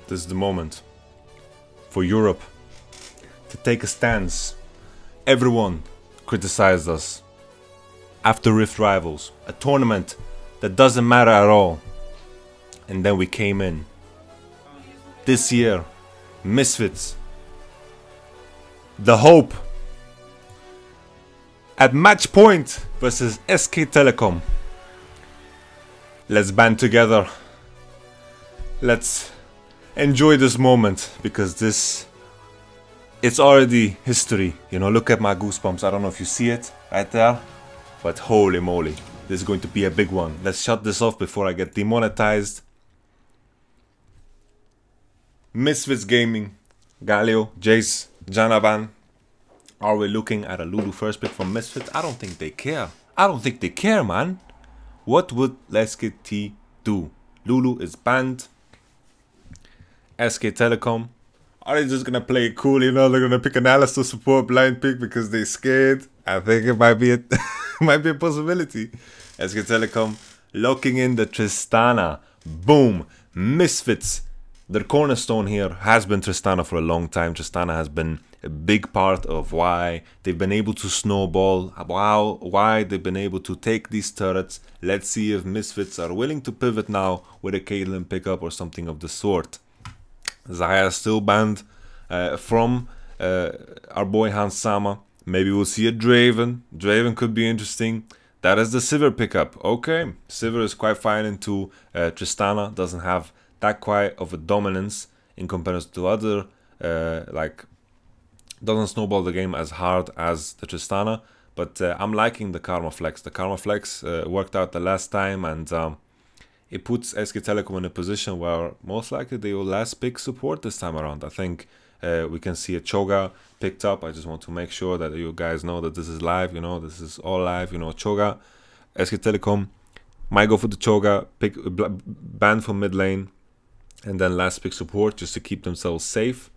This is the moment for Europe to take a stance. Everyone criticized us after Rift Rivals, a tournament that doesn't matter at all. And then we came in. This year, Misfits, the hope, at match point versus SK Telecom. Let's band together. Let's enjoy this moment, because it's already history. You know, look at my goosebumps. I don't know if you see it right there, but holy moly, this is going to be a big one. Let's shut this off before I get demonetized. Misfits Gaming, Galio, Jace, Janavan. Are we looking at a Lulu first pick from Misfits? I don't think they care. I don't think they care, man. What would SKT do? Lulu is banned. SK Telecom, are they just gonna play it cool? You know, they're gonna pick an Alistar support blind pick because they're scared. I think it might be might be a possibility. SK Telecom locking in the Tristana. Boom. Misfits. Their cornerstone here has been Tristana for a long time. Tristana has been a big part of why they've been able to snowball, why they've been able to take these turrets. Let's see if Misfits are willing to pivot now with a Caitlyn pickup or something of the sort. Zaya still banned from our boy Hans Sama. Maybe we'll see a Draven. Draven could be interesting. That is the Sivir pickup. Okay, Sivir is quite fine into Tristana. Doesn't have that quite of a dominance in comparison to other, doesn't snowball the game as hard as the Tristana. But I'm liking the Karma Flex. The Karma Flex worked out the last time, and it puts SK Telecom in a position where most likely they will last pick support this time around. I think we can see a Choga picked up. I just want to make sure that you guys know that this is live, you know, this is all live, you know. Choga, SK Telecom might go for the Choga, pick ban from mid lane, and then last pick support just to keep themselves safe.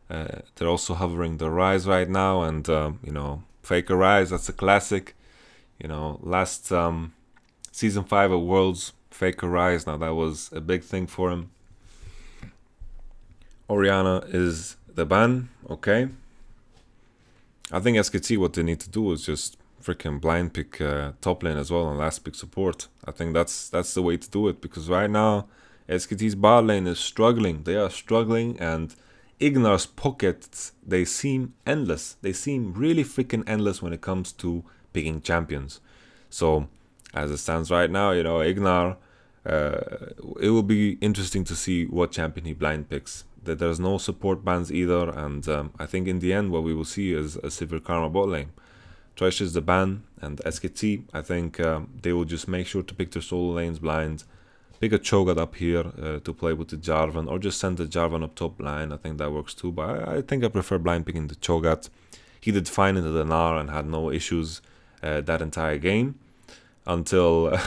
They're also hovering the Rise right now, and you know, Faker Rise, that's a classic. You know, last season 5 of Worlds, Faker Rise, now that was a big thing for him. Orianna is the ban, okay. I think SKT, what they need to do is just freaking blind pick top lane as well and last pick support. I think that's the way to do it, because right now SKT's bot lane is struggling. They are struggling, and Ignar's pockets, they seem endless. They seem really freaking endless when it comes to picking champions. So as it stands right now, you know, Ignar, it will be interesting to see what champion he blind picks. That there's no support bans either, and I think in the end what we will see is a Sivir Karma bot lane. Thresh is the ban, and SKT, I think they will just make sure to pick their solo lanes blind. Pick a Cho'Gath up here to play with the Jarvan, or just send the Jarvan up top line. I think that works too, but I think I prefer blind picking the Cho'Gath. He did fine into the Gnar and had no issues that entire game, until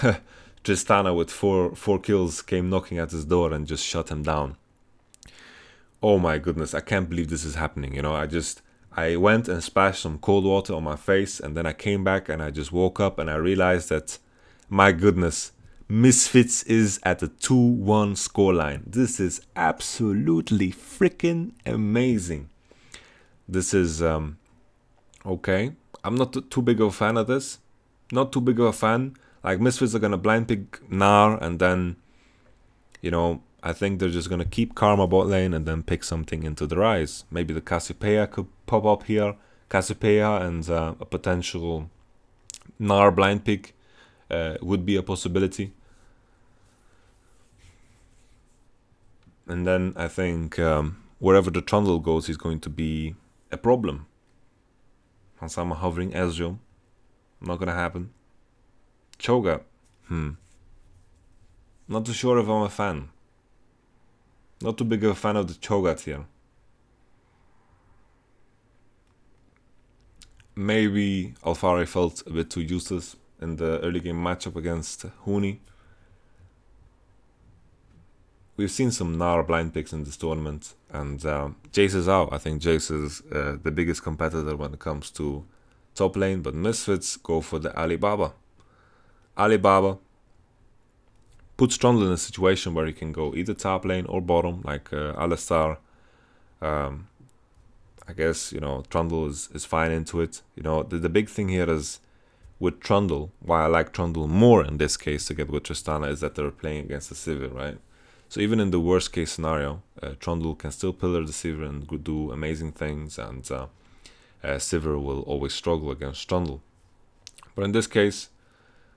Tristana with four kills came knocking at his door and just shut him down. Oh my goodness, I can't believe this is happening. You know, I went and splashed some cold water on my face, and then I came back and I just woke up and I realized that, my goodness, Misfits is at a 2-1 scoreline. This is absolutely freaking amazing. This is, okay. I'm not too big of a fan of this. Not too big of a fan. Like, Misfits are going to blind pick Gnar, and then, you know, I think they're just going to keep Karma bot lane and then pick something into the Rise. Maybe the Cassiopeia could pop up here. Cassiopeia and a potential Gnar blind pick would be a possibility. And then I think wherever the Trundle goes is going to be a problem. Hansama hovering Ezreal. Not going to happen. Cho'Gath. Not too sure if I'm a fan. Not too big of a fan of the Cho'Gath here. Maybe Alphari felt a bit too useless in the early game matchup against Huni. We've seen some Gnar blind picks in this tournament, and Jace is out. I think Jace is the biggest competitor when it comes to top lane, but Misfits go for the Alibaba. Alibaba puts Trundle in a situation where he can go either top lane or bottom, like Alistar. I guess, you know, Trundle is fine into it. You know, the big thing here is with Trundle, why I like Trundle more in this case to get with Tristana, is that they're playing against the Sivir, right? So even in the worst case scenario, Trundle can still pillar the Sivir and do amazing things, and Sivir will always struggle against Trundle. But in this case,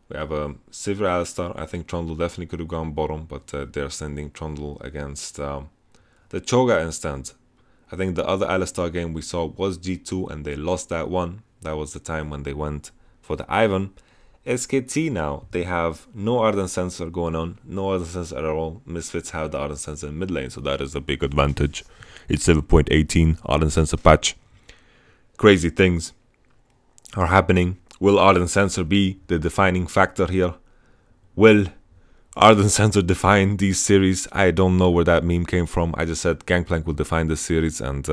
we have a Sivir Alistar. I think Trundle definitely could have gone bottom, but they're sending Trundle against the Cho'Gath instead. I think the other Alistar game we saw was G2 and they lost that one. That was the time when they went for the Ivan. SKT now, they have no Ardent Sensor going on, no Ardent Sensor at all. Misfits have the Ardent Sensor in mid lane, so that is a big advantage. It's 7.18 Ardent Sensor patch. Crazy things are happening. Will Ardent Sensor be the defining factor here? Will Ardent Sensor define these series? I don't know where that meme came from. I just said Gangplank will define this series, and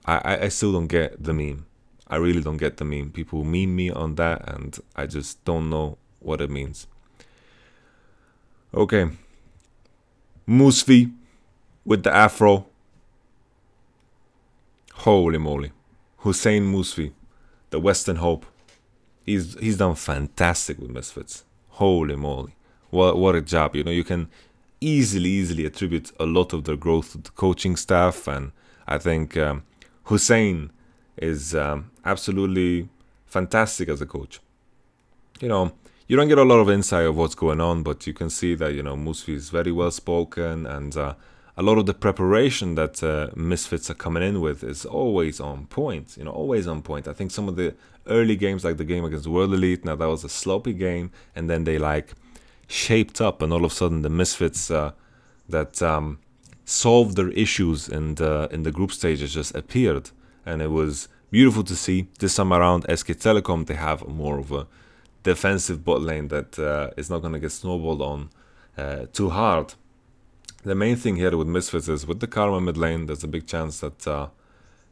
I still don't get the meme. I really don't get the meme. People meme me on that, and I just don't know what it means. Okay. Musfi with the afro. Holy moly. Hussein Musfi, the Western Hope. He's done fantastic with Misfits. Holy moly. What a job. You know, you can easily attribute a lot of their growth to the coaching staff, and I think Hussein is absolutely fantastic as a coach. You know, you don't get a lot of insight of what's going on, but you can see that, you know, Musfi is very well spoken, and a lot of the preparation that Misfits are coming in with is always on point. You know, always on point. I think some of the early games, like the game against World Elite, now that was a sloppy game, and then they like shaped up, and all of a sudden the Misfits that solved their issues in the group stages just appeared. And it was beautiful to see. This time around, SK Telecom, they have more of a defensive bot lane that is not going to get snowballed on too hard. The main thing here with Misfits is with the Karma mid lane, there's a big chance that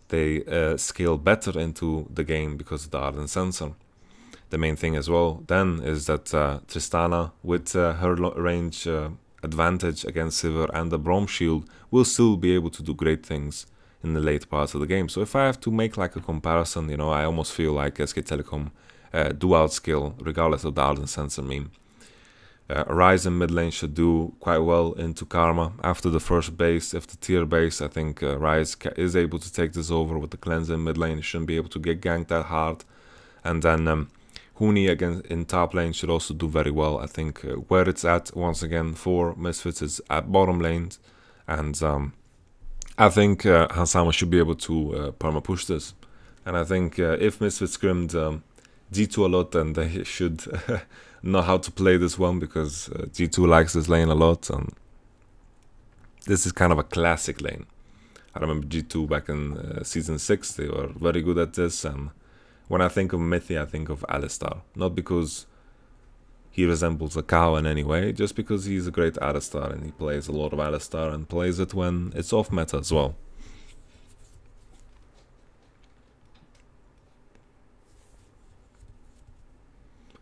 they scale better into the game because of the Ardent Sensor. The main thing as well then is that Tristana, with her range advantage against Sivir and the Braum Shield, will still be able to do great things in the late parts of the game. So if I have to make like a comparison, you know, I almost feel like SK Telecom do outscale regardless of the Ardent Sensor meme. Ryze in mid lane should do quite well into Karma. After the first base, after tier base, I think Ryze is able to take this over with the cleanse in mid lane. He shouldn't be able to get ganked that hard. And then Huni again in top lane should also do very well. I think where it's at once again for Misfits is at bottom lanes, and I think Hansama should be able to perma push this. And I think if Misfits scrimmed G2 a lot, then they should know how to play this one, because G2 likes this lane a lot, and this is kind of a classic lane. I remember G2 back in Season 6, they were very good at this, and when I think of Mithi, I think of Alistar. Not because he resembles a cow in any way, just because he's a great Alistar and he plays a lot of Alistar and plays it when it's off meta as well.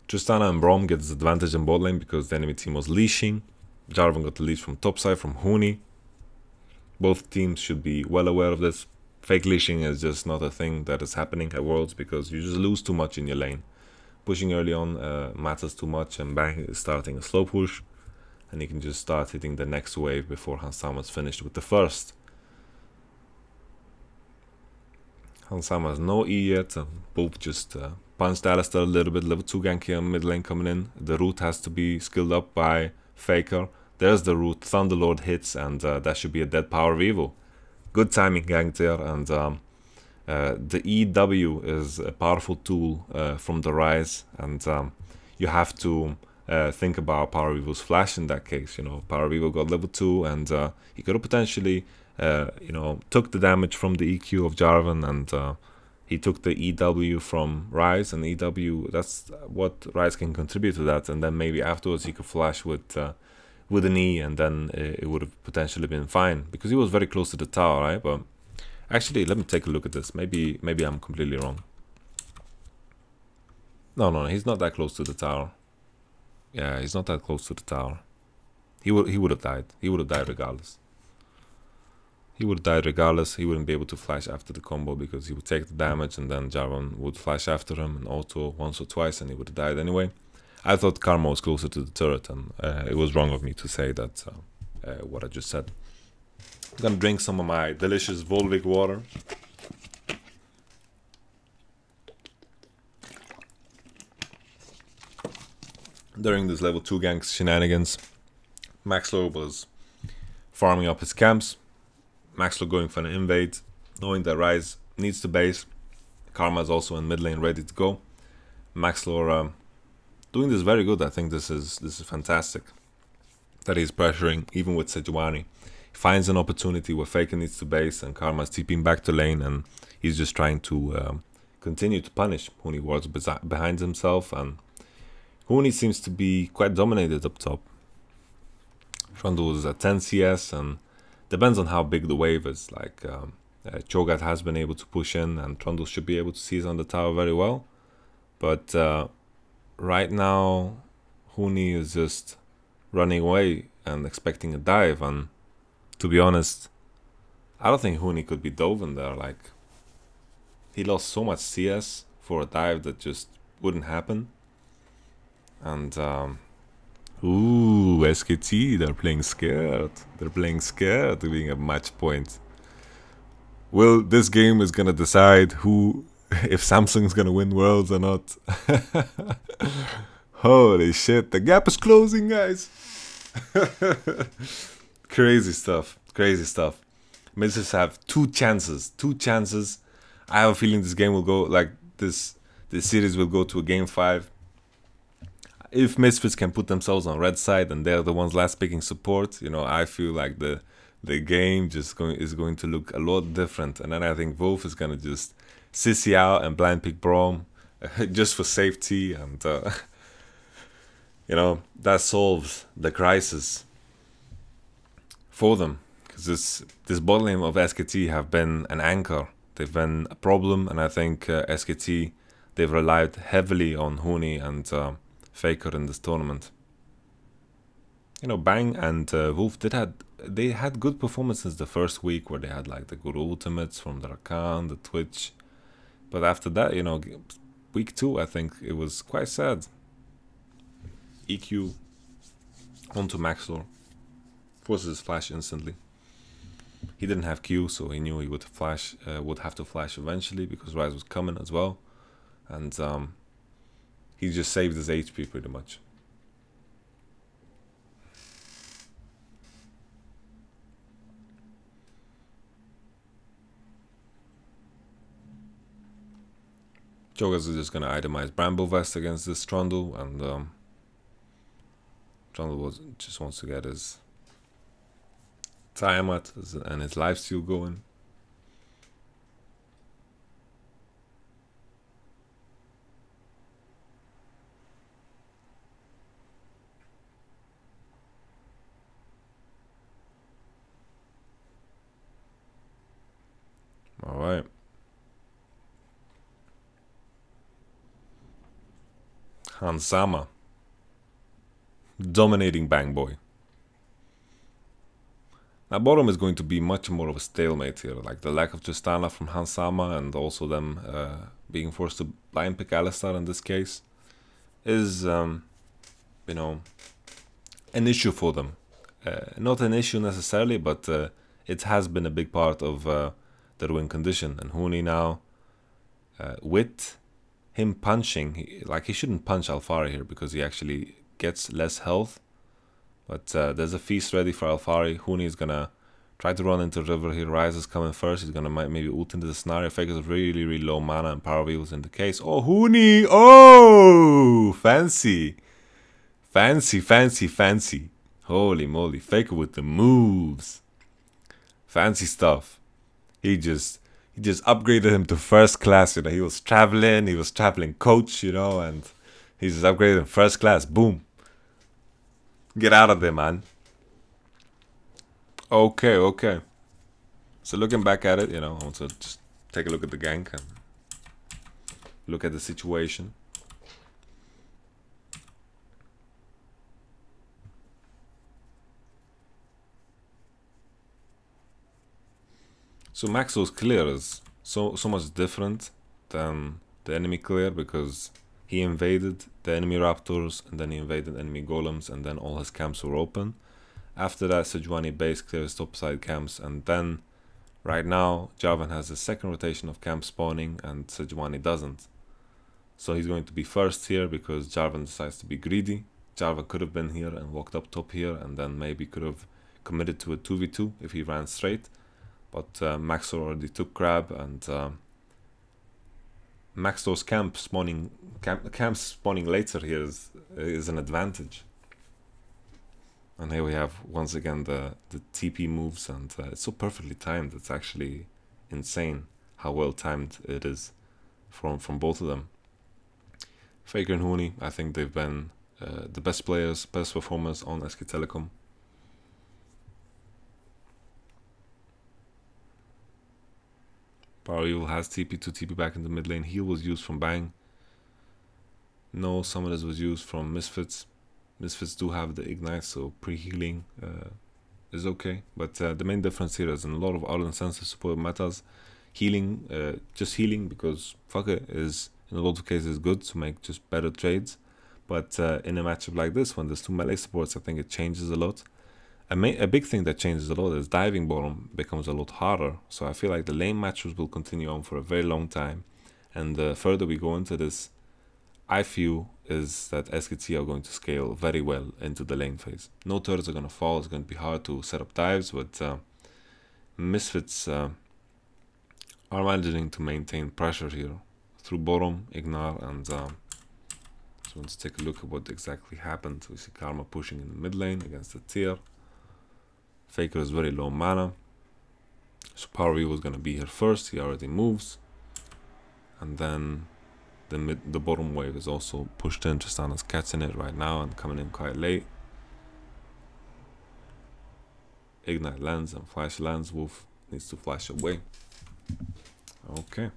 Tristana and Braum get this advantage in bot lane because the enemy team was leashing. Jarvan got the leash from topside from Huni. Both teams should be well aware of this. Fake leashing is just not a thing that is happening at Worlds, because you just lose too much in your lane. Pushing early on matters too much, and bang is starting a slow push, and you can just start hitting the next wave before Hansama is finished with the first. Hansama has no E yet, both just punched Alistar a little bit. Level 2 gank here mid lane coming in. The root has to be skilled up by Faker. There's the root, Thunderlord hits, and that should be a dead power of evil. Good timing gank there, and the EW is a powerful tool from the Ryze, and you have to think about Power of Evil's flash in that case. You know, Power of Evil got level 2, and he could have potentially, you know, took the damage from the EQ of Jarvan, and he took the EW from Ryze, and EW, that's what Ryze can contribute to that, and then maybe afterwards he could flash with an E, and then it would have potentially been fine, because he was very close to the tower, right? But actually, let me take a look at this. Maybe I'm completely wrong. No, he's not that close to the tower. Yeah, he's not that close to the tower. He would have died. He would have died regardless. He would have died regardless. He wouldn't be able to flash after the combo because he would take the damage and then Jarvan would flash after him and auto once or twice and he would have died anyway. I thought Karma was closer to the turret and it was wrong of me to say that what I just said. I'm gonna drink some of my delicious Volvic water. During this level 2 gank shenanigans, Maxlow was farming up his camps. Maxlow going for an invade, knowing that Ryze needs to base. Karma is also in mid lane ready to go. Maxlow doing this very good. I think this is fantastic. That he's pressuring even with Sejuani. He finds an opportunity where Faker needs to base and Karma's TPing back to lane and he's just trying to continue to punish. Huni wards behind himself and Huni seems to be quite dominated up top. Trundle is at 10 CS and depends on how big the wave is. Like Cho'Gath has been able to push in and Trundle should be able to seize on the tower very well. But right now Huni is just running away and expecting a dive, and to be honest, I don't think Huni could be dove in there. Like, he lost so much CS for a dive that just wouldn't happen. And ooh, SKT, they're playing scared. They're playing scared of being a match point. Well, this game is gonna decide who, if Samsung's gonna win Worlds or not. Holy shit, the gap is closing, guys. Crazy stuff, crazy stuff. Misfits have two chances. I have a feeling this game will go, like, this series will go to a game 5. If Misfits can put themselves on red side and they're the ones last picking support, you know, I feel like the game is going to look a lot different. And then I think Wolf is gonna just sissy out and blind pick Braum just for safety, and you know, that solves the crisis for them, because this bot lane of SKT have been an anchor. They've been a problem, and I think SKT, they've relied heavily on Huni and Faker in this tournament. You know, Bang and Wolf they had good performances the first week, where they had like the good ultimates from the Rakan, the Twitch, but after that, you know, week 2, I think it was quite sad. EQ onto Maxlor, forces his flash instantly. He didn't have Q, so he knew he would have to flash eventually because Ryze was coming as well, and he just saved his HP pretty much. Cho'Gath is just gonna itemize Bramble Vest against this Trundle, and Trundle just wants to get his Tiamat and his lifesteal going. All right. Hansama dominating Bang Boy. Now bottom is going to be much more of a stalemate here, like the lack of Tristana from Hansama and also them being forced to blind pick Alistar in this case is, you know, an issue for them. Not an issue necessarily, but it has been a big part of their win condition. And Huni now, with him punching, he shouldn't punch Alfari here because he actually gets less health. But there's a feast ready for Alfari. Huni is gonna try to run into river here. Ryze is coming first. He's gonna maybe ult into the scenario. Faker's really, really low mana and power wheels in the case. Oh, Huni! Oh, fancy, fancy, fancy, fancy. Holy moly! Faker with the moves. Fancy stuff. He just upgraded him to first class. You know, he was traveling coach. You know, and he just upgraded him first class. Boom. Get out of there, man. Okay, okay. So looking back at it, you know, I want to just take a look at the gank and look at the situation. So Maxwell's clear is so much different than the enemy clear, because he invaded the enemy raptors and then he invaded enemy golems and then all his camps were open. After that, Sejuani base clears topside camps, and then right now Jarvan has the second rotation of camp spawning and Sejuani doesn't. So he's going to be first here because Jarvan decides to be greedy. Jarvan could have been here and walked up top here and then maybe could have committed to a 2v2 if he ran straight. But Maxor already took grab, and Maxor's camp spawning later here is an advantage. And here we have once again the TP moves, and it's so perfectly timed. It's actually insane how well timed it is from both of them. Faker and Huni, I think they've been the best players, best performers on SK Telecom. Power Evil has TP to TP back in the mid lane. Heal was used from Bang. No, Summoners was used from Misfits. Misfits do have the Ignite, so pre-healing is okay. But the main difference here is in a lot of auto-insensitive support metas, healing, just healing because fuck it, is in a lot of cases good to make just better trades. But in a matchup like this, when there's two melee supports, I think it changes a lot. A big thing that changes a lot is diving bottom becomes a lot harder. So I feel like the lane matchups will continue on for a very long time. And the further we go into this, I feel is that SKT are going to scale very well into the lane phase. No turrets are going to fall. It's going to be hard to set up dives, but Misfits are managing to maintain pressure here through bottom, Ignar, and so let's take a look at what exactly happened. We see Karma pushing in the mid lane against the tier. Faker is very low mana, so Power Evil is going to be here first. He already moves, and then the bottom wave is also pushed in. Tristana's catching it right now and coming in quite late. Ignite lands and Flash lands. Wolf needs to flash away. Okay.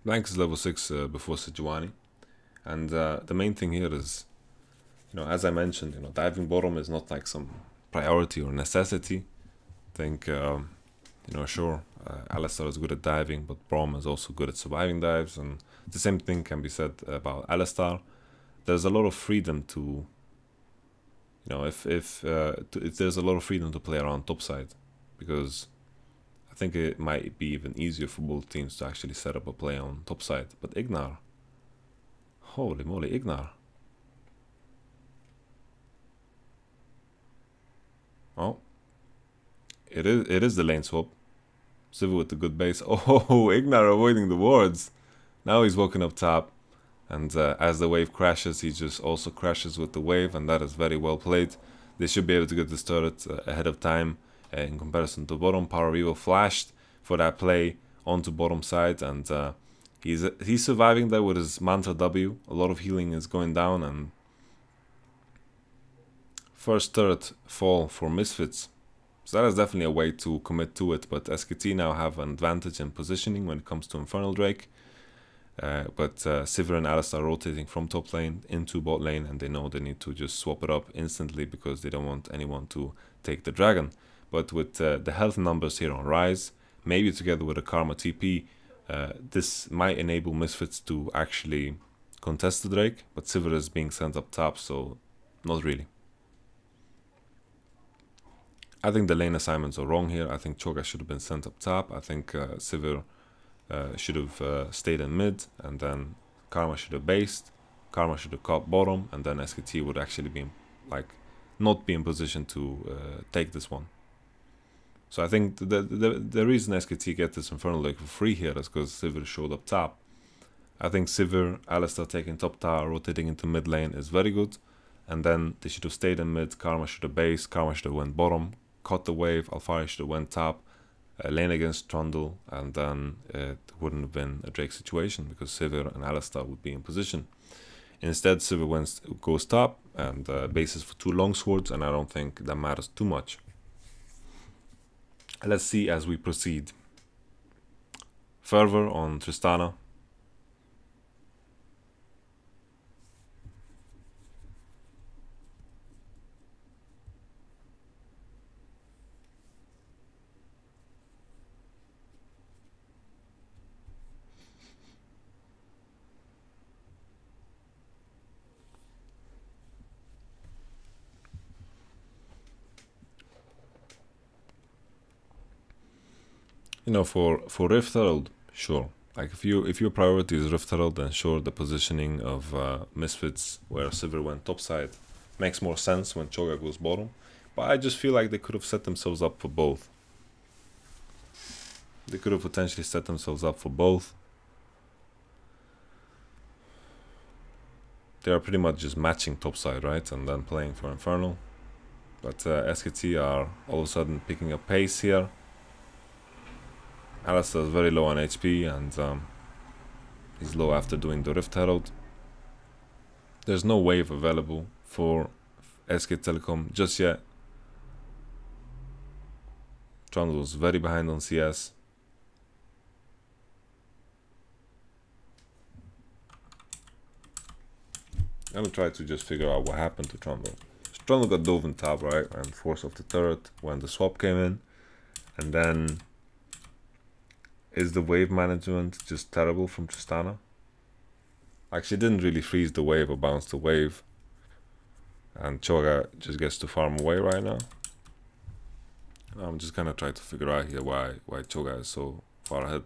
Blank is level 6 before Sejuani. And the main thing here is, as I mentioned, diving bottom is not like some priority or necessity. I think, sure, Alistar is good at diving, but Braum is also good at surviving dives, and the same thing can be said about Alistar. There's a lot of freedom to, if there's a lot of freedom to play around topside, because I think it might be even easier for both teams to actually set up a play on topside. But Ignar, holy moly, Ignar. Oh, it is the lane swap. Sivir with the good base. Oh, Ignar avoiding the wards. Now he's walking up top, and as the wave crashes, he just also crashes with the wave, and that is very well played. They should be able to get this turret ahead of time in comparison to bottom. Power Evil flashed for that play onto bottom side, and he's surviving there with his Mantra W. A lot of healing is going down, and first turret fall for Misfits. So that is definitely a way to commit to it, but SKT now have an advantage in positioning when it comes to Infernal Drake. But Sivir and Alistar are rotating from top lane into bot lane, and they know they need to just swap it up instantly because they don't want anyone to take the dragon. But with the health numbers here on rise, maybe together with a Karma TP, this might enable Misfits to actually contest the Drake, but Sivir is being sent up top, so not really. I think the lane assignments are wrong here. I think Cho'Gath should have been sent up top. I think Sivir should have stayed in mid, and then Karma should have based. Karma should have caught bottom, and then SKT would actually be not be in position to take this one. So I think the reason SKT get this Infernal Drake for free here is because Sivir showed up top. I think Sivir, Alistar taking top tower, rotating into mid lane is very good, and then they should have stayed in mid. Karma should have based. Karma should have went bottom, caught the wave. Alfari should have went top, lane against Trundle, and then it wouldn't have been a Drake situation because Sivir and Alistar would be in position. Instead, Sivir goes top and bases for 2 longswords, and I don't think that matters too much. Let's see as we proceed. Fervor on Tristana. You know, for Rift Herald, sure. Like if your priority is Rift Herald, then sure, the positioning of Misfits where Sivir went topside makes more sense when Choga goes bottom. But I just feel like they could have set themselves up for both. They could have potentially set themselves up for both. They are pretty much just matching topside, right? And then playing for Infernal. But SKT are all of a sudden picking up pace here. Alistair is very low on HP and he's low after doing the Rift Herald. There's no wave available for SK Telecom just yet. Trundle's very behind on CS. I'm gonna try to just figure out what happened to Trundle. Trundle got dove in top, right? And force off the turret when the swap came in. And then is the wave management just terrible from Tristana? Like, she didn't really freeze the wave or bounce the wave. And Choga just gets to farm away right now. I'm just gonna try to figure out here why Choga is so far ahead.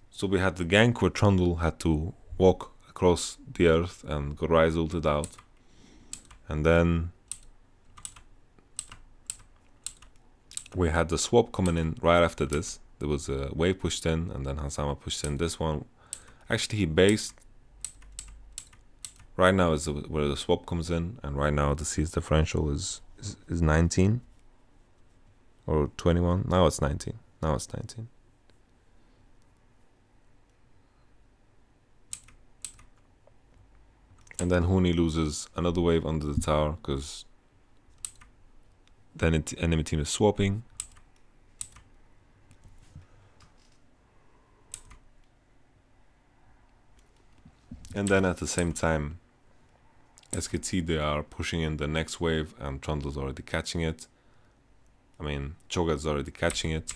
So we had the gank where Trundle had to walk across the earth and got Rise ulted out. And then we had the swap coming in right after this. There was a wave pushed in and then Hansama pushed in this one. Actually, he based. Right now is where the swap comes in, and right now the CS differential is 19 or 21. Now it's 19. Now it's 19. And then Huni loses another wave under the tower because then enemy team is swapping. And then at the same time, SKT, they are pushing in the next wave and Trundle's already catching it. I mean, Choga's already catching it.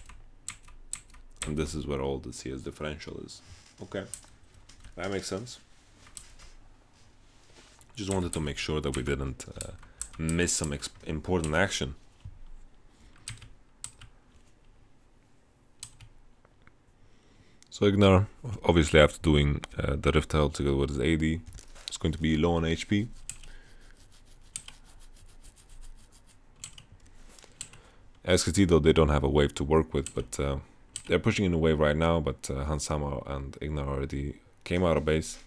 And this is where all the CS differential is. Okay, that makes sense. Just wanted to make sure that we didn't miss some important action. So Ignar, obviously after doing the Rift Herald together with his AD, it's going to be low on HP. SKT though, they don't have a wave to work with, but they're pushing in a wave right now, but Hansama and Ignar already came out of base.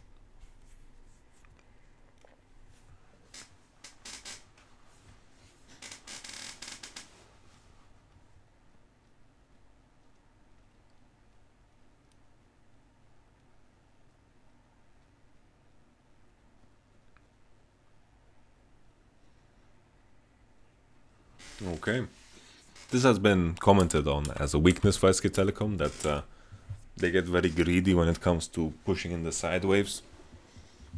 Okay. This has been commented on as a weakness for SK Telecom, that they get very greedy when it comes to pushing in the side waves.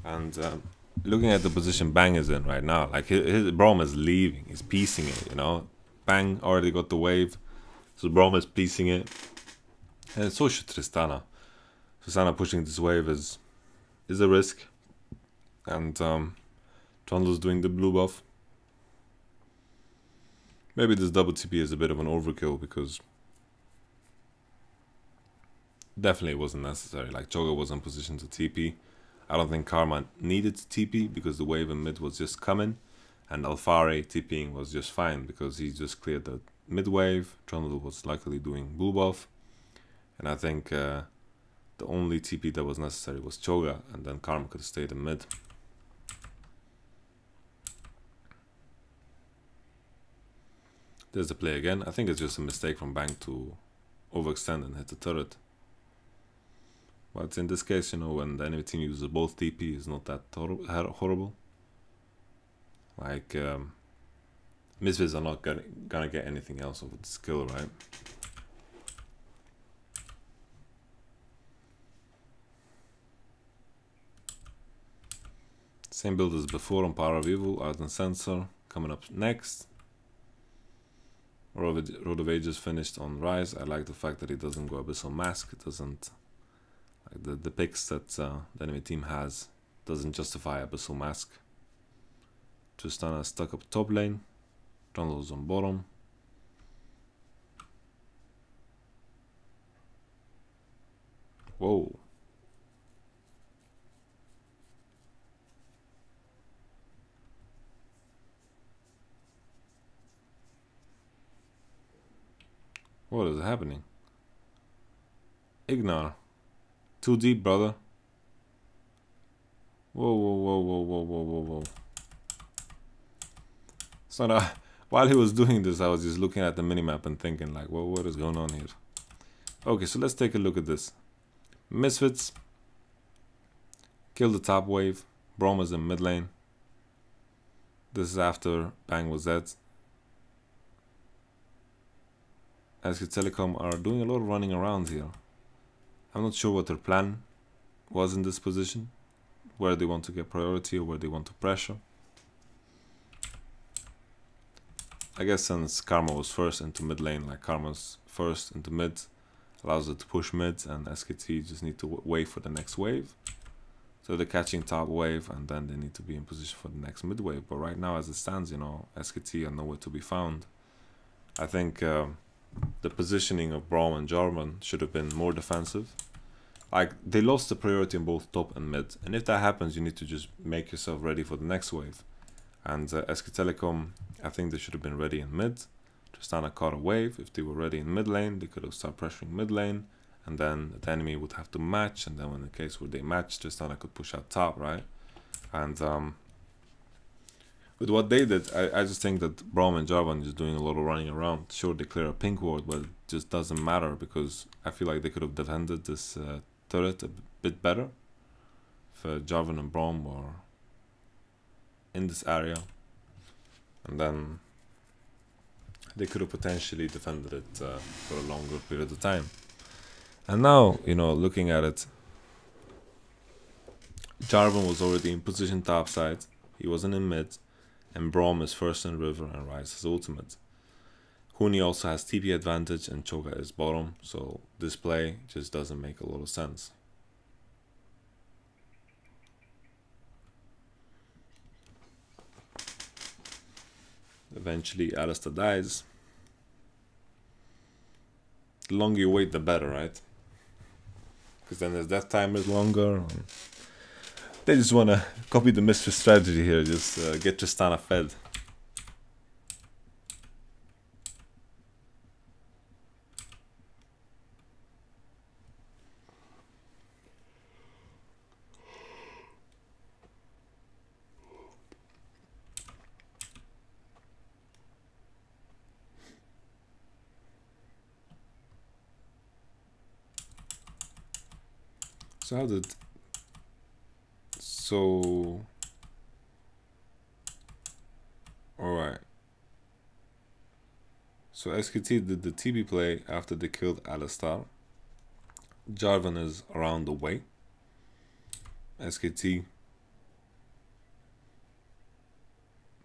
And looking at the position Bang is in right now, like his Braum is leaving, he's piecing it, you know. Bang already got the wave, so Braum is piecing it. And so should Tristana. Tristana pushing this wave is a risk. And Trundle's doing the blue buff. Maybe this double TP is a bit of an overkill because definitely it wasn't necessary. Like, Choga was in position to TP. I don't think Karma needed to TP because the wave in mid was just coming, and Alfare TPing was just fine because he just cleared the mid wave. Trundle was luckily doing blue buff, and I think the only TP that was necessary was Choga, and then Karma could have stayed in mid. There's the play again. I think it's just a mistake from Bang to overextend and hit the turret. But in this case, you know, when the enemy team uses both TP, it's not that horrible. Like, Misfits are not gonna get anything else of the skill, right? Same build as before on Power of Evil, Art and Sensor coming up next. Road of Ages finished on Rise. I like the fact that it doesn't go Abyssal Mask. It doesn't, like the picks that the enemy team has doesn't justify Abyssal Mask. Tristana stuck up top lane. Trundle's on bottom. Whoa. What is happening? Ignore. Too deep, brother. Whoa, whoa, whoa, whoa, whoa, whoa, whoa, whoa. So now, while he was doing this, I was just looking at the minimap and thinking like, well, what is going on here? Okay, so let's take a look at this. Misfits. Kill the top wave. Braum is in mid lane. This is after Bang was dead. SK Telecom are doing a lot of running around here. I'm not sure what their plan was in this position. Where they want to get priority or where they want to pressure. I guess since Karma was first into mid lane, like Karma's first into mid, allows it to push mid, and SKT just need to wait for the next wave. So they're catching top wave, and then they need to be in position for the next mid wave. But right now, as it stands, you know, SKT are nowhere to be found. I think the positioning of Braum and Jarvan should have been more defensive. Like, they lost the priority in both top and mid, and if that happens, you need to just make yourself ready for the next wave. And SK Telecom, I think they should have been ready in mid. Tristana caught a wave. If they were ready in mid lane, they could have started pressuring mid lane, and then the enemy would have to match, and then in the case where they match, Tristana could push out top, right? And with what they did, I just think that Braum and Jarvan is doing a lot of running around. Sure, they clear a pink ward, but it just doesn't matter because I feel like they could have defended this turret a bit better if Jarvan and Braum were in this area, and then they could have potentially defended it for a longer period of time. And now, you know, looking at it, Jarvan was already in position topside, he wasn't in mid, and Braum is first in river and Ryze is ultimate. Huni also has TP advantage and Choga is bottom, so this play just doesn't make a lot of sense. Eventually Alistar dies. The longer you wait, the better, right? Because then his death time is longer. They just want to copy the Misfit strategy here, just get Tristana fed. So how did... So... Alright. So SKT did the TB play after they killed Alistar. Jarvan is around the way. SKT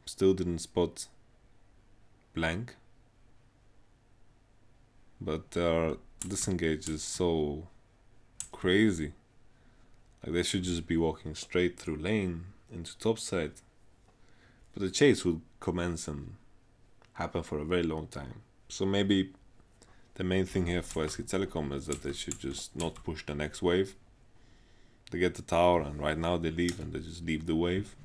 still didn't spot Blank. But their disengage is so crazy. Like, they should just be walking straight through lane into topside. But the chase would commence and happen for a very long time. So maybe the main thing here for SK Telecom is that they should just not push the next wave. They get the tower and right now they leave and they just leave the wave.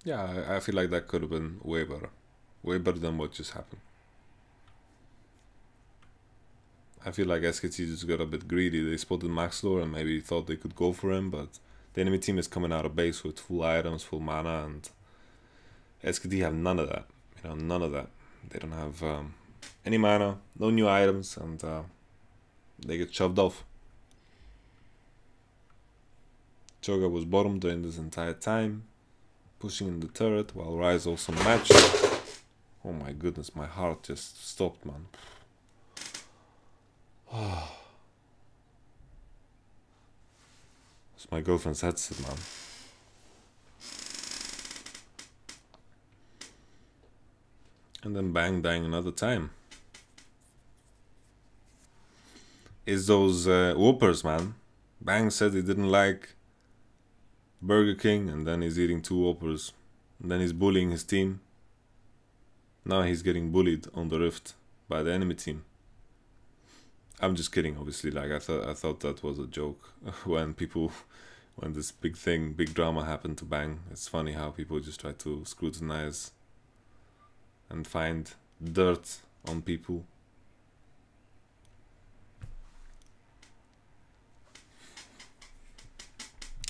Yeah, I feel like that could have been way better. Way better than what just happened. I feel like SKT just got a bit greedy. They spotted Max Lore and maybe thought they could go for him, but the enemy team is coming out of base with full items, full mana, and SKT have none of that. You know, none of that. They don't have any mana, no new items, and they get shoved off. Choga was bottom during this entire time, pushing in the turret, while Ryze also matched. Oh my goodness, my heart just stopped, man. It's my girlfriend's headset, man. And then Bang dying another time. It's those whoopers, man. Bang said he didn't like Burger King, and then he's eating 2 whoppers. And then he's bullying his team. Now he's getting bullied on the Rift by the enemy team. I'm just kidding, obviously. Like I thought that was a joke when this big drama happened to Bang. It's funny how people just try to scrutinize and find dirt on people.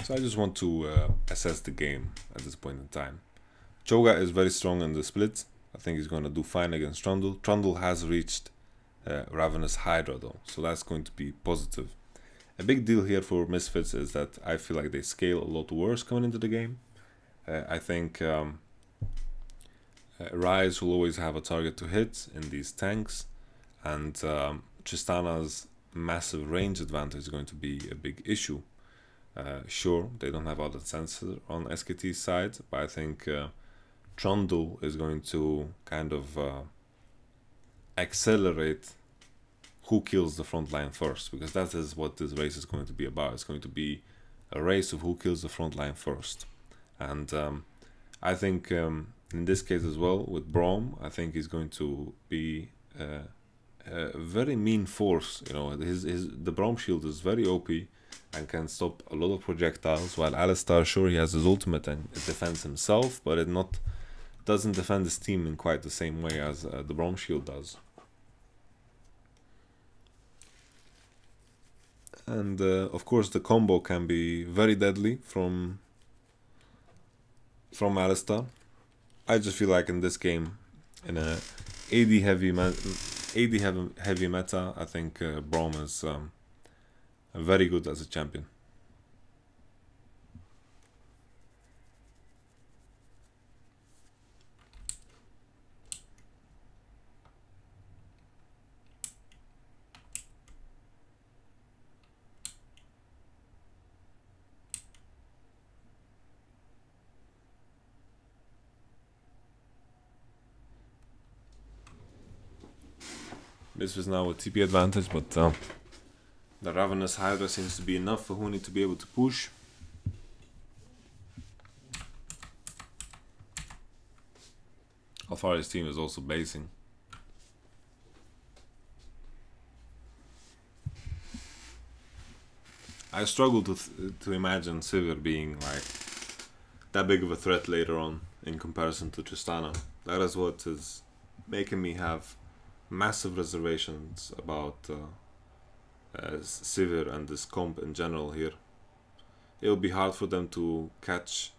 So I just want to assess the game at this point in time. Choga is very strong in the split. I think he's going to do fine against Trundle. Trundle has reached Ravenous Hydra though, so that's going to be positive. A big deal here for Misfits is that I feel like they scale a lot worse coming into the game. I think Ryze will always have a target to hit in these tanks, and Tristana's massive range advantage is going to be a big issue. Sure, they don't have other sensor on SKT's side, but I think Trundle is going to kind of accelerate who kills the front line first, because that is what this race is going to be about. It's going to be a race of who kills the front line first. And I think in this case as well, with Braum, I think he's going to be a very mean force. You know, the Braum shield is very OP and can stop a lot of projectiles, while Alistar, sure, he has his ultimate and it defends himself, but it doesn't defend his team in quite the same way as the Braum shield does. And of course the combo can be very deadly from Alistar. I just feel like in this game, in a AD heavy meta, I think Braum is very good as a champion. This was now a TP advantage, but the Ravenous Hydra seems to be enough for Huni to be able to push. Alfari's team is also basing. I struggle to imagine Sivir being like that big of a threat later on in comparison to Tristana. That is what is making me have massive reservations about Sivir and this comp in general here. It would be hard for them to catch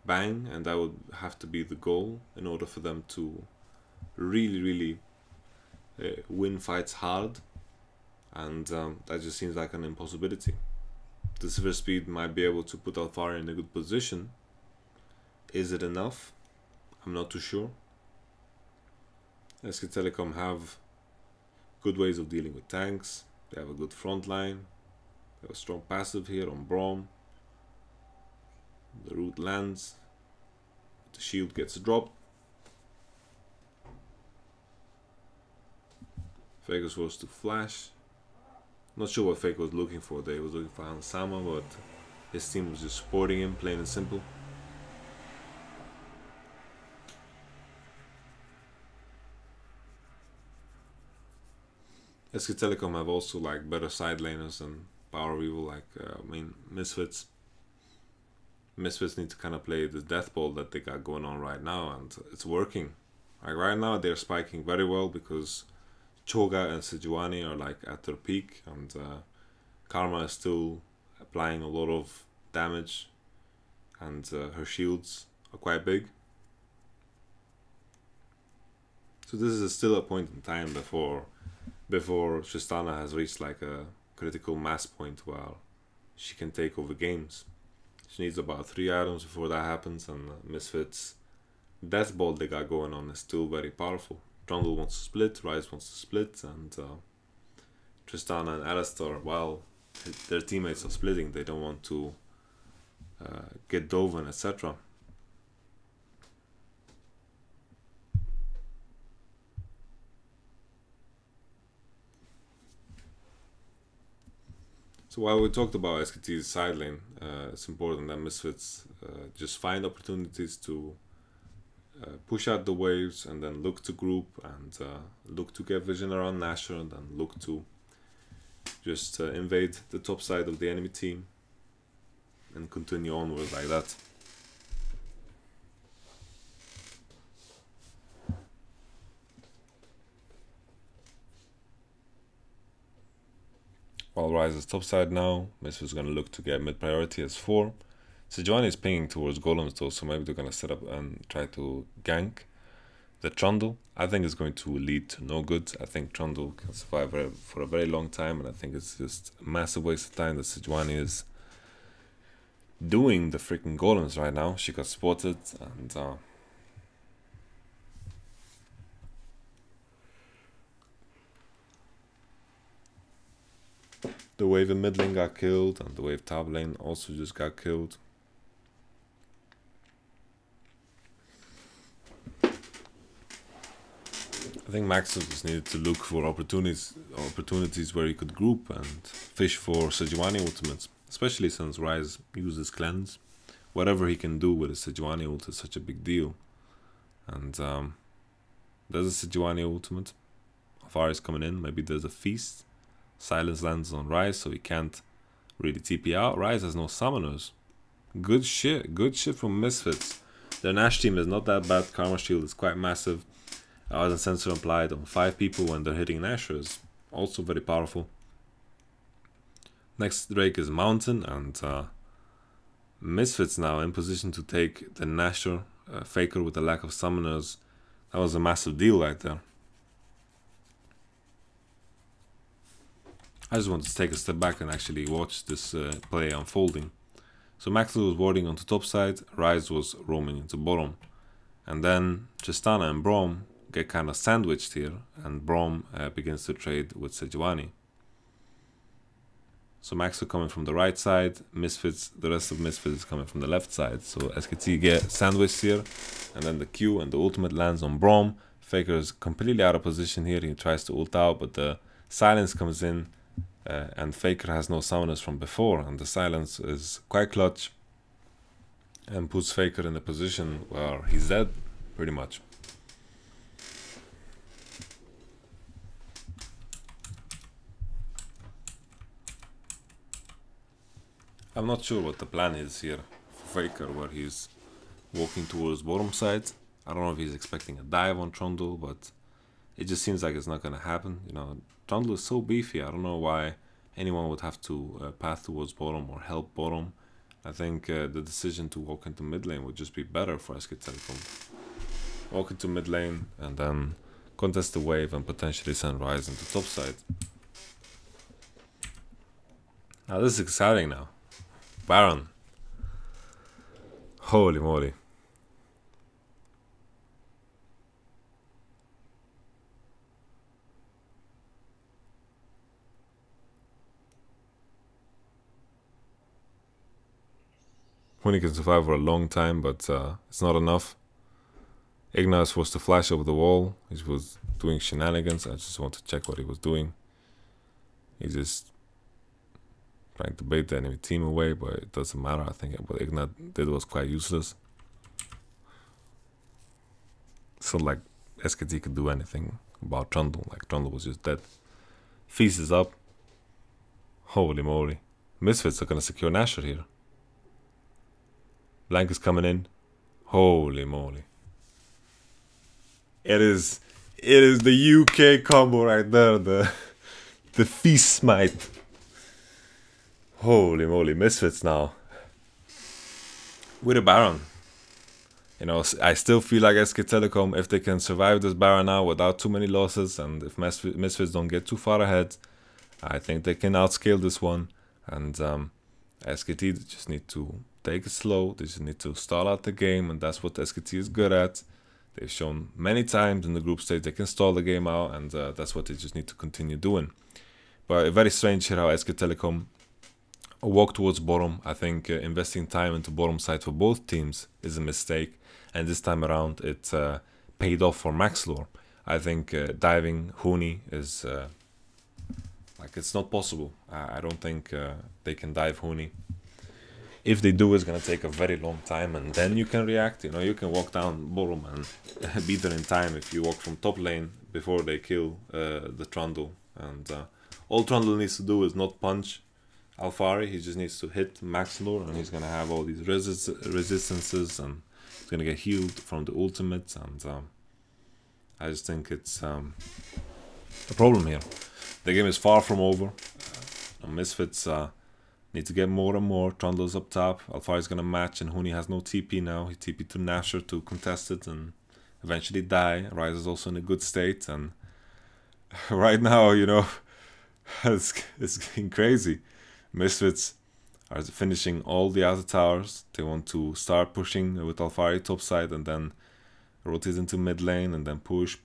Bang, and that would have to be the goal in order for them to really win fights hard, and that just seems like an impossibility. The Sivir speed might be able to put Alfari in a good position. Is it enough? I'm not too sure. SK Telecom have good ways of dealing with tanks. They have a good front line. They have a strong passive here on Braum. The root lands. The shield gets dropped. Faker was to flash. Not sure what Faker was looking for there. He was looking for Hansama, but his team was just supporting him, plain and simple. SK Telecom have also like better side laners and Power Weevil, like I mean Misfits. Misfits need to kind of play the death ball that they got going on right now, and it's working. Like right now they're spiking very well because Choga and Sejuani are like at their peak, and Karma is still applying a lot of damage, and her shields are quite big. So this is still a point in time before Tristana has reached like a critical mass point where she can take over games. She needs about 3 items before that happens, and Misfits' death ball they got going on is still very powerful. Trundle wants to split, Ryze wants to split, and Tristana and Alistar, while their teammates are splitting, they don't want to get Doven, etc. So while we talked about SKT's side lane, it's important that Misfits just find opportunities to push out the waves and then look to group and look to get vision around Nashor and then look to just invade the top side of the enemy team and continue onward like that. While Ryze is topside now, Misfit is going to look to get mid priority as 4. Sejuani is pinging towards golems though, so maybe they're going to set up and try to gank the Trundle. I think it's going to lead to no good. I think Trundle can survive for a very long time, and I think it's just a massive waste of time that Sejuani is doing the freaking golems right now. She got spotted, and the wave in mid lane got killed, and the wave top lane also just got killed. I think Maxwell just needed to look for opportunities where he could group and fish for Sejuani ultimates, especially since Ryze uses cleanse. Whatever he can do with his Sejuani ult is such a big deal. And there's a Sejuani ultimate. Afar is coming in. Maybe there's a feast. Silence lands on Ryze, so he can't really TP out. Ryze has no summoners. Good shit from Misfits. Their Nash team is not that bad. Karma Shield is quite massive. As a sensor applied on 5 people when they're hitting Nashor is also very powerful. Next Drake is Mountain, and Misfits now in position to take the Nashor Faker with the lack of summoners. That was a massive deal right there. I just wanted to take a step back and actually watch this play unfolding. So Maxwell was warding onto top side, Ryze was roaming into bottom. And then Tristana and Braum get kind of sandwiched here, and Braum begins to trade with Sejuani. So Maxwell coming from the right side, Misfits, the rest of Misfits is coming from the left side. So SKT get sandwiched here, and then the Q and the ultimate lands on Braum. Faker is completely out of position here, he tries to ult out, but the silence comes in, and Faker has no summoners from before, and the silence is quite clutch and puts Faker in a position where he's dead, pretty much. I'm not sure what the plan is here for Faker, where he's walking towards bottom side. I don't know if he's expecting a dive on Trundle, but it just seems like it's not going to happen. You know, Trundle is so beefy. I don't know why anyone would have to path towards bottom or help bottom. I think the decision to walk into mid lane would just be better for SKT. Walk into mid lane and then contest the wave and potentially send Ryze into top side. Now this is exciting now. Baron. Holy moly. Huni can survive for a long time, but it's not enough. Igna is forced to flash over the wall. He was doing shenanigans. I just want to check what he was doing. He's just trying to bait the enemy team away, but it doesn't matter. I think what Igna did was quite useless. It's not like SKT could do anything about Trundle. Like, Trundle was just dead. Feast is up. Holy moly. Misfits are gonna secure Nashor here. Blank is coming in. Holy moly. It is the UK combo right there, the Feast Smite. Holy moly, Misfits now. With a Baron. You know, I still feel like SK Telecom, if they can survive this Baron now without too many losses, and if Misfits don't get too far ahead, I think they can outscale this one. And SKT just need to take it slow. They just need to stall out the game, and that's what SKT is good at. They've shown many times in the group stage they can stall the game out, and that's what they just need to continue doing. But very strange here how SK Telecom walk towards bottom. I think investing time into bottom side for both teams is a mistake, and this time around it paid off for Maxlore. I think diving Huni is like, it's not possible. I don't think they can dive Huni. if they do, it's gonna take a very long time, and then you can react. You know, you can walk down bottom and beat them in time if you walk from top lane before they kill the Trundle. And all Trundle needs to do is not punch Alphari. He just needs to hit max lore, and he's gonna have all these resistances, and he's gonna get healed from the ultimate. And I just think it's a problem here. The game is far from over. Misfits need to get more and more. Trundle's up top. Alphari's gonna match, and Huni has no TP now. He TP to Nasher to contest it and eventually die. Ryze is also in a good state, and right now, you know, it's getting crazy. Misfits are finishing all the outer towers. They want to start pushing with Alphari topside and then rotate into mid lane and then push.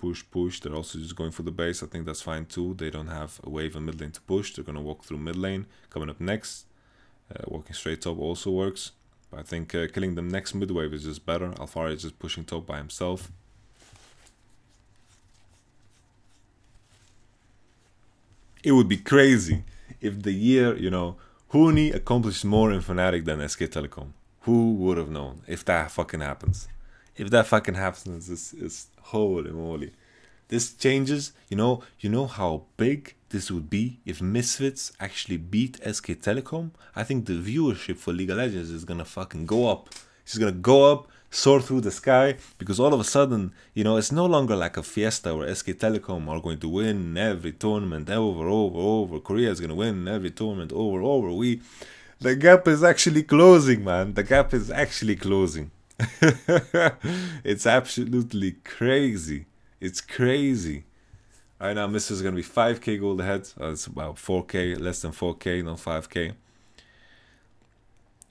They're also just going for the base. I think that's fine too. They don't have a wave in mid lane to push. They're going to walk through mid lane. Coming up next, walking straight top also works. But I think killing them next mid wave is just better. Alphari is just pushing top by himself. It would be crazy if the year, you know, Huni accomplished more in Fnatic than SK Telecom. Who would have known if that fucking happens? If that fucking happens, it's holy moly. This changes, you know how big this would be if Misfits actually beat SK Telecom? I think the viewership for League of Legends is gonna fucking go up. It's gonna go up, soar through the sky, because all of a sudden, you know, it's no longer like a fiesta where SK Telecom are going to win every tournament over. Korea is gonna win every tournament over. The gap is actually closing, man. The gap is actually closing. It's absolutely crazy. It's crazy. Right now, Mr. is gonna be 5k gold ahead. It's about 4k, less than 4k, not 5k.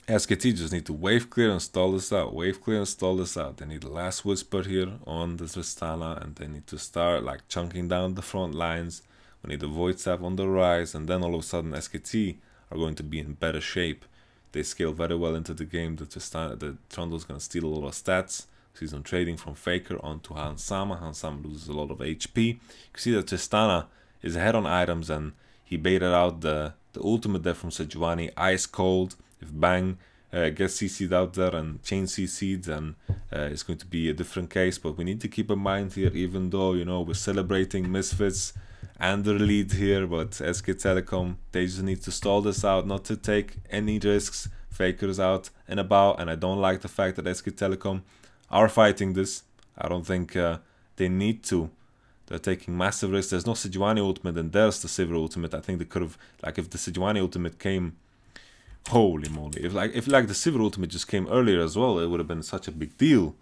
SKT just need to wave clear and stall this out. Wave clear and stall this out. They need the last whisper here on the Tristana, and they need to start like chunking down the front lines. We need the Void Staff on the rise, and then all of a sudden SKT are going to be in better shape. They scale very well into the game. The Trundle is going to steal a lot of stats. Sees them trading from Faker onto Hansama. Hansama loses a lot of HP. You can see that Tristana is ahead on items, and he baited out the ultimate there from Sejuani, ice cold. If Bang gets CC'd out there and chain CC'd, then it's going to be a different case. But we need to keep in mind here, even though, you know, we're celebrating Misfits and their lead here, but SK Telecom, they just need to stall this out, not to take any risks. Faker's out and about, and I don't like the fact that SK Telecom are fighting this. I don't think they need to. They're taking massive risks. There's no Sejuani ultimate, and there's the Sivir ultimate. I think they could have, like, if the Sejuani ultimate came, holy moly, if the Sivir ultimate just came earlier as well, it would have been such a big deal.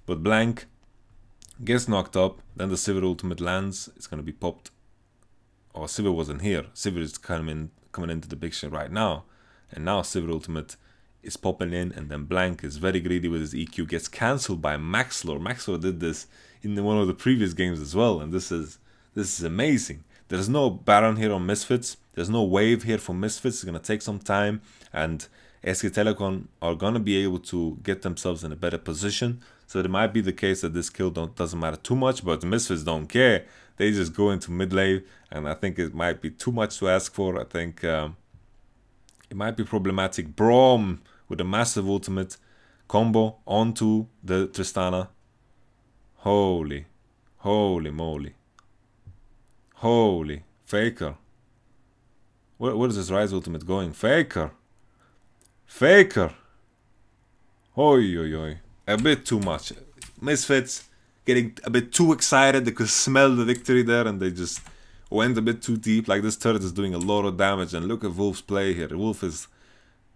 But Blank gets knocked up, then the Sivir ultimate lands. It's gonna be popped. Oh, Sivir wasn't here. Sivir is coming into the picture right now, and now Sivir ultimate is popping in, and then Blank is very greedy with his EQ, gets cancelled by Maxlor. Maxlor did this in one of the previous games as well, and this is amazing. There's no Baron here on Misfits. There's no wave here for Misfits. It's gonna take some time, and SK Telecom are gonna be able to get themselves in a better position. So it might be the case that this kill doesn't matter too much, but the Misfits don't care. They just go into mid lane, and I think it might be too much to ask for. I think it might be problematic. Braum with a massive ultimate combo onto the Tristana. Holy moly. Holy. Faker. Where is this Rise ultimate going? Faker. Oi. A bit too much. Misfits getting a bit too excited. They could smell the victory there, and they just went a bit too deep. Like, this turret is doing a lot of damage, and look at Wolf's play here. Wolf is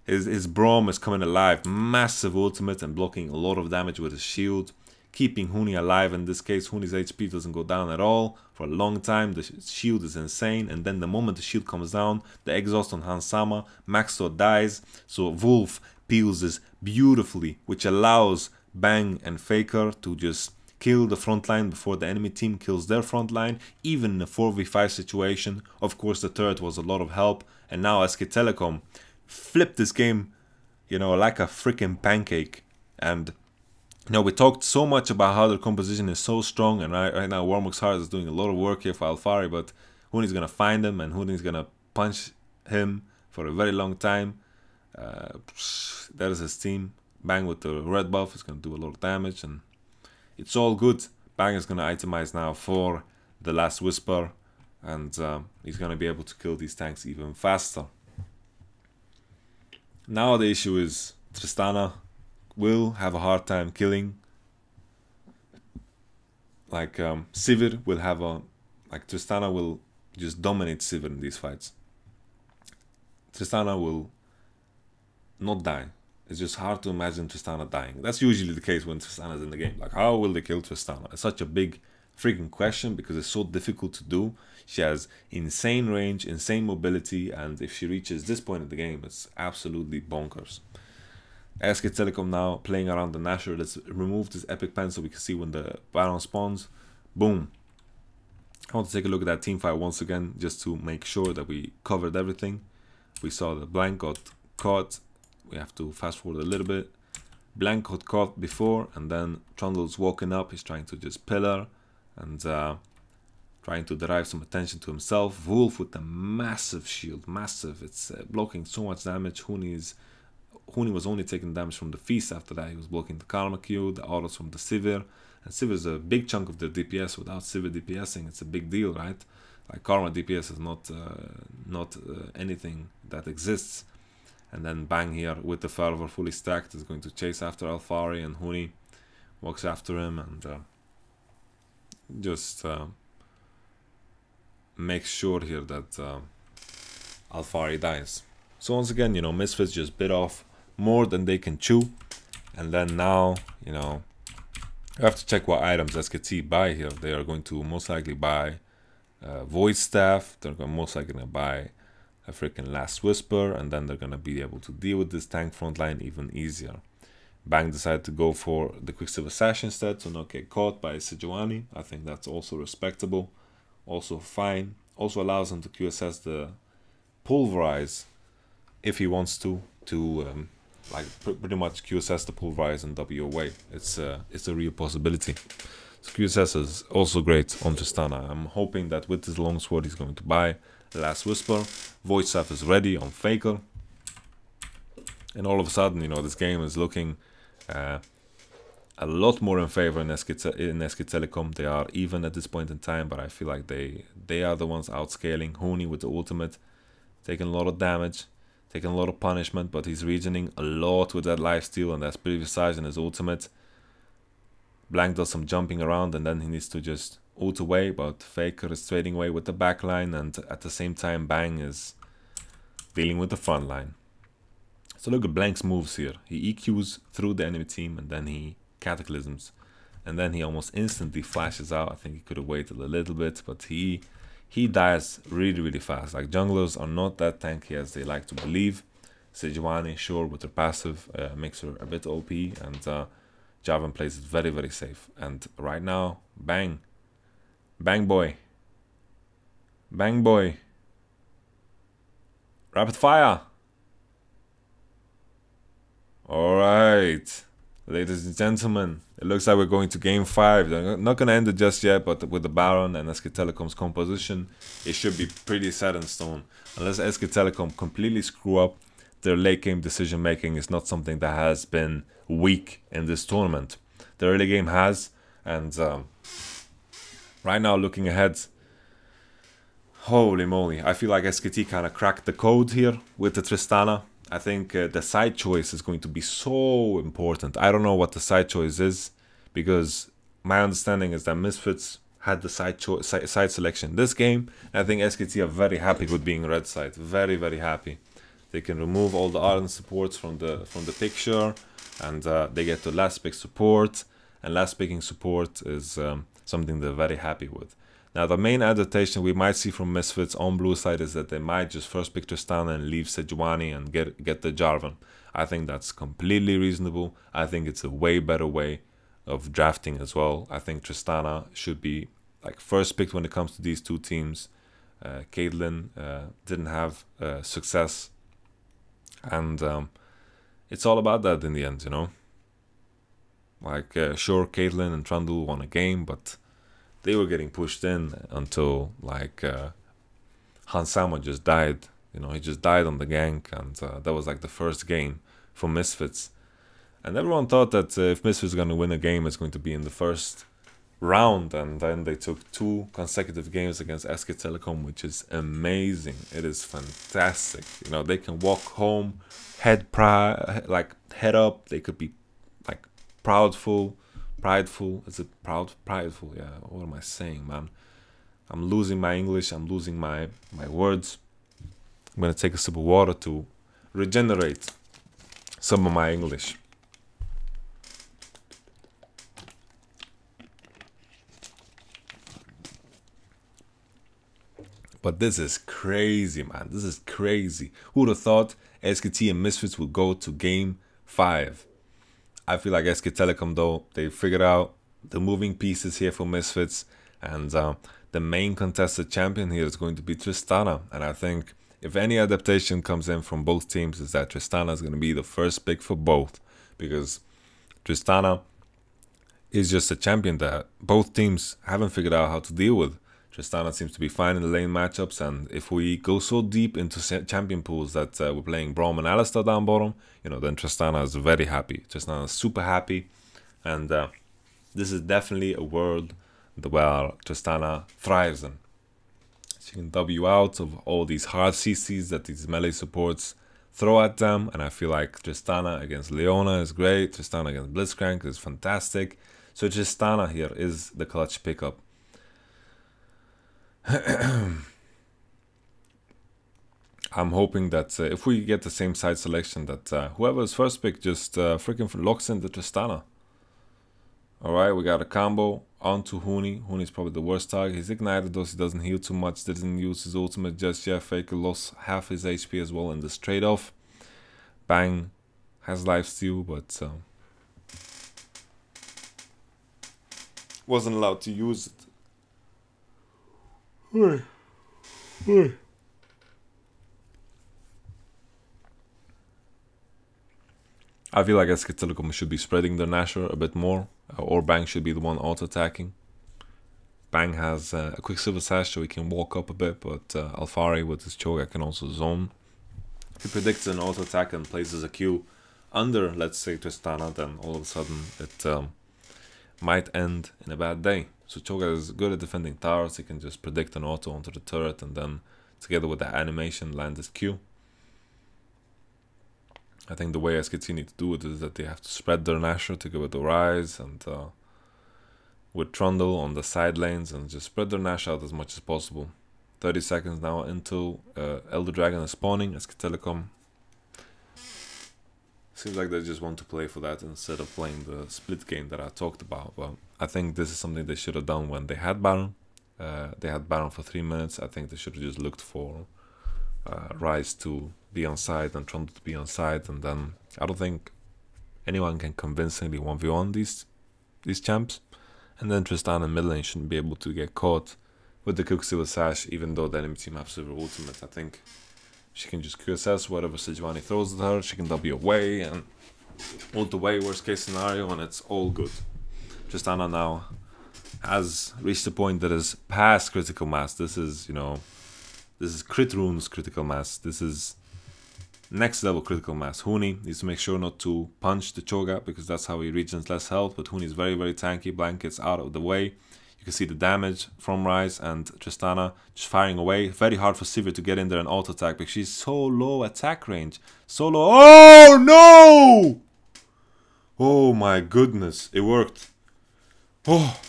his Braum is coming alive. Massive ultimate and blocking a lot of damage with his shield, keeping Huni alive. In this case, Huni's HP doesn't go down at all for a long time. The shield is insane, and then the moment the shield comes down, the exhaust on Hansama, Maxor dies, so Wolf peels this beautifully, which allows Bang and Faker to just kill the front line before the enemy team kills their front line, even in a 4v5 situation. Of course, the turret was a lot of help, and now SK Telecom flipped this game, you know, like a freaking pancake. And you know, we talked so much about how their composition is so strong, and right now Warmock's Heart is doing a lot of work here for Alphari, but Huni's gonna find him, and Huni's gonna punch him for a very long time. There's his team. Bang with the red buff is going to do a lot of damage, and it's all good. Bang is going to itemize now for the last Whisper, and he's going to be able to kill these tanks even faster. Now the issue is Tristana will have a hard time killing. Like Sivir will have a... Like Tristana will just dominate Sivir in these fights. Tristana will not die. It's just hard to imagine Tristana dying. That's usually the case when Tristana's in the game. Like, how will they kill Tristana? It's such a big freaking question because it's so difficult to do. She has insane range, insane mobility, and if she reaches this point in the game, it's absolutely bonkers. SK Telecom now playing around the Nashor. Let's remove this epic pen so we can see when the Baron spawns. Boom. I want to take a look at that team fight once again just to make sure that we covered everything. We saw that Blank got caught. We have to fast forward a little bit. Blank got caught before, and then Trundle's walking up. He's trying to just pillar and trying to derive some attention to himself. Wolf with a massive shield, massive. It's blocking so much damage. Huni was only taking damage from the Feast after that. He was blocking the Karma Q, the autos from the Sivir. And Sivir is a big chunk of their DPS. Without Sivir DPSing, it's a big deal, right? Like Karma DPS is not anything that exists. And then Bang here with the Fervor fully stacked is going to chase after Alfari, and Huni walks after him and just makes sure here that Alfari dies. So once again, you know, Misfits just bit off more than they can chew. And then now, you know, you have to check what items SKT buy here. They are going to most likely buy Void Staff. They're most likely going to buy a freaking Last Whisper, and then they're going to be able to deal with this tank frontline even easier. Bang decided to go for the Quicksilver Sash instead to not get caught by Sejuani. I think that's also respectable, also fine. Also allows him to QSS the Pulverize if he wants to like pretty much QSS the Pulverize and W away. It's a real possibility. So QSS is also great on Tristana. I'm hoping that with his longsword he's going to buy the Last Whisper. Void Staff is ready on Faker, and all of a sudden, you know, this game is looking a lot more in favor in SK Telecom. They are even at this point in time, but I feel like they are the ones outscaling. Huni with the ultimate, taking a lot of damage, taking a lot of punishment, but he's regening a lot with that lifesteal and that previous size in his ultimate. Blank does some jumping around, and then he needs to just ult away, but Faker is trading away with the backline, and at the same time Bang is dealing with the front line. So look at Blank's moves here. He EQs through the enemy team, and then he cataclysms, and then he almost instantly flashes out. I think he could have waited a little bit, but he dies really fast. Like, junglers are not that tanky as they like to believe. Sejuani, sure, with her passive makes her a bit OP, and Jarvan plays it very safe. And right now, Bang boy, rapid fire. All right, ladies and gentlemen, it looks like we're going to game 5. They're not going to end it just yet, but with the Baron and SK Telecom's composition, it should be pretty set in stone. Unless SK Telecom completely screw up, their late game decision making is not something that has been weak in this tournament. The early game has, and right now looking ahead, holy moly, I feel like SKT kind of cracked the code here with the Tristana. I think the side choice is going to be so important. I don't know what the side choice is, because my understanding is that Misfits had the side selection this game. And I think SKT are very happy with being red side, very happy. They can remove all the Ardent supports from the picture, and they get the last pick support, and last picking support is something they're very happy with. Now, the main adaptation we might see from Misfits on blue side is that they might just first pick Tristana and leave Sejuani and get the Jarvan. I think that's completely reasonable. I think it's a way better way of drafting as well. I think Tristana should be like first picked when it comes to these two teams. Caitlyn didn't have success, and it's all about that in the end, you know. Like, sure, Caitlyn and Trundle won a game, but they were getting pushed in until, like, Hansama just died You know, he just died on the gank, and that was like the first game for Misfits. And everyone thought that if Misfits are going to win a game, it's going to be in the first round, and then they took 2 consecutive games against SK Telecom, which is amazing. It is fantastic. You know, they can walk home, head up. They could be like prideful. Is it prideful? Yeah. What am I saying, man? I'm losing my English. I'm losing my words. I'm gonna take a sip of water to regenerate some of my English. But this is crazy, man. This is crazy. Who would have thought SKT and Misfits would go to game 5? I feel like SK Telecom, though, they figured out the moving pieces here for Misfits. And the main contested champion here is going to be Tristana. And I think if any adaptation comes in from both teams, is that Tristana is going to be the first pick for both. Because Tristana is just a champion that both teams haven't figured out how to deal with. Tristana seems to be fine in the lane matchups, and if we go so deep into champion pools that we're playing Braum and Alistar down bottom, you know, then Tristana is very happy. Tristana is super happy, and this is definitely a world where Tristana thrives in. She can W out of all these hard CCs that these melee supports throw at them, and I feel like Tristana against Leona is great. Tristana against Blitzcrank is fantastic. So Tristana here is the clutch pickup. I'm hoping that if we get the same side selection, that whoever is first pick just freaking locks in the Tristana. Alright, we got a combo onto Huni. Huni's probably the worst target. He's ignited, though he doesn't heal too much. Didn't use his ultimate just yet. Faker lost half his HP as well in this trade-off. Bang has lifesteal, but wasn't allowed to use it. I feel like SK Telecom should be spreading their Nashor a bit more, or Bang should be the one auto-attacking. Bang has a Quicksilver Sash, so he can walk up a bit, but Alfari with his Choga can also zone. If he predicts an auto-attack and places a Q under, let's say, Tristana, then all of a sudden it might end in a bad day. So Choga is good at defending towers. He can just predict an auto onto the turret and then, together with that animation, land his Q. I think the way SKT need to do it is that they have to spread their Nashor together with the Rise and with Trundle on the side lanes and just spread their Nash out as much as possible. 30 seconds now until Elder Dragon is spawning. SK Telecom seems like they just want to play for that instead of playing the split game that I talked about. But I think this is something they should have done when they had Baron. They had Baron for 3 minutes. I think they should have just looked for Rise to be on side and Trundle to be on side, and then I don't think anyone can convincingly 1v1 these champs. And then Tristana in mid lane shouldn't be able to get caught with the Quicksilver Sash, even though the enemy team have Silver Ultimate. I think she can just QSS whatever Sejuani throws at her. She can W away and ult away, worst case scenario, and it's all good. Tristana now has reached a point that is past critical mass. This is, you know, this is Crit Runes critical mass. This is next level critical mass. Huni needs to make sure not to punch the Choga because that's how he regens less health, but Huni is very, very tanky. Blankets out of the way. You can see the damage from Rise and Tristana just firing away. Very hard for Sivir to get in there and auto attack because she's so low attack range. So low. Oh no! Oh my goodness, it worked. Oh.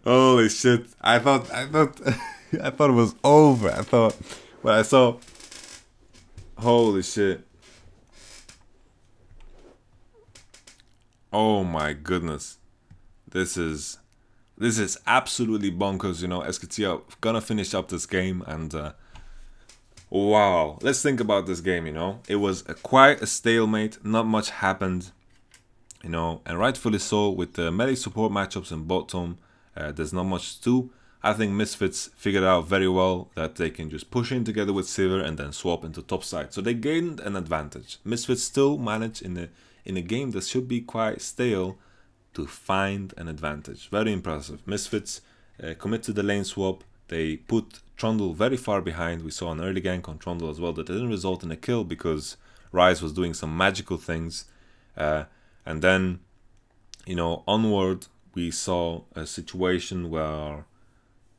Holy shit. I thought I thought it was over. I thought when I saw, holy shit. Oh my goodness. This is absolutely bonkers, you know. SKT are gonna finish up this game, and wow. Let's think about this game, you know. It was quite a stalemate, not much happened, you know, and rightfully so. With the melee support matchups in bottom, there's not much to do. I think Misfits figured out very well that they can just push in together with Silver and then swap into top side. So they gained an advantage. Misfits still managed in a game that should be quite stale to find an advantage. Very impressive. Misfits commit to the lane swap, They put Trundle very far behind. We saw an early gank on Trundle as well that didn't result in a kill because Rise was doing some magical things. And then, you know, onward, we saw a situation where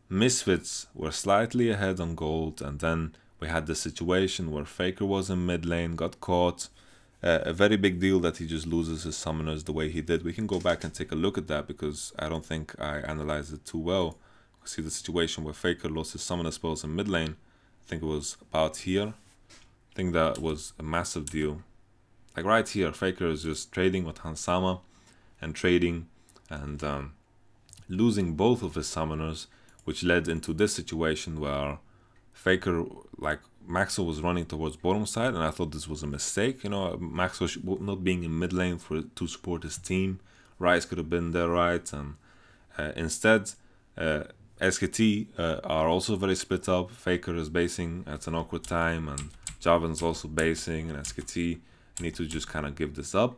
Misfits were slightly ahead on gold, and then we had the situation where Faker was in mid lane, got caught. A very big deal that he just loses his summoners the way he did. We can go back and take a look at that because I don't think I analyzed it too well. See the situation where Faker lost his summoner spells in mid lane. I think it was about here. I think that was a massive deal. Like right here, Faker is just trading with Hansama and trading and losing both of his summoners, which led into this situation where Faker, like Maxwell was running towards bottom side, and I thought this was a mistake. You know, Maxwell not being in mid lane to support his team. Rise could have been there, right? And instead, SKT are also very split up. Faker is basing at an awkward time, and Javan's also basing, and SKT need to just kind of give this up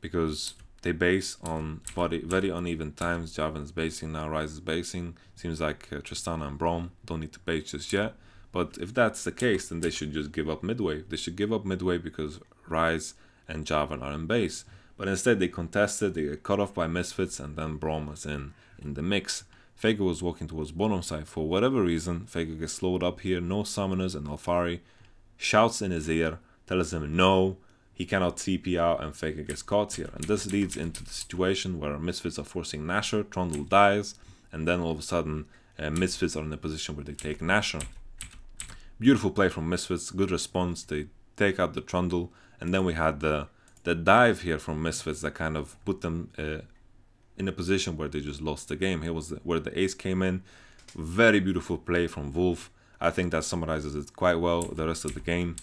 because they base on very uneven times. Javan's basing now, Rise is basing. Seems like Tristana and Braum don't need to base just yet. But if that's the case, then they should just give up midway. They should give up midway because Rise and Javan are in base. But instead they contested, they get cut off by Misfits, and then Braum was in the mix. Faker was walking towards bottom side. For whatever reason, Faker gets slowed up here. No summoners, and Alfari shouts in his ear, tells him no, he cannot TP out, and Faker gets caught here. And this leads into the situation where Misfits are forcing Nashor, Trundle dies, and then all of a sudden Misfits are in a position where they take Nashor. Beautiful play from Misfits, good response, they take out the Trundle, and then we had the dive here from Misfits that kind of put them in a position where they just lost the game. Here was where the ace came in. Very beautiful play from Wolf. I think that summarizes it quite well, the rest of the game.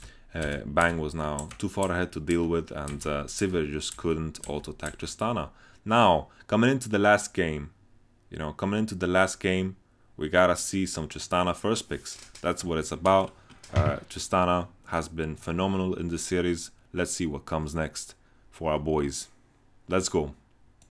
Bang was now too far ahead to deal with, and Sivir just couldn't auto-attack Tristana. Now, coming into the last game, we gotta see some Tristana first picks. That's what it's about. Tristana has been phenomenal in this series. Let's see what comes next for our boys. Let's go.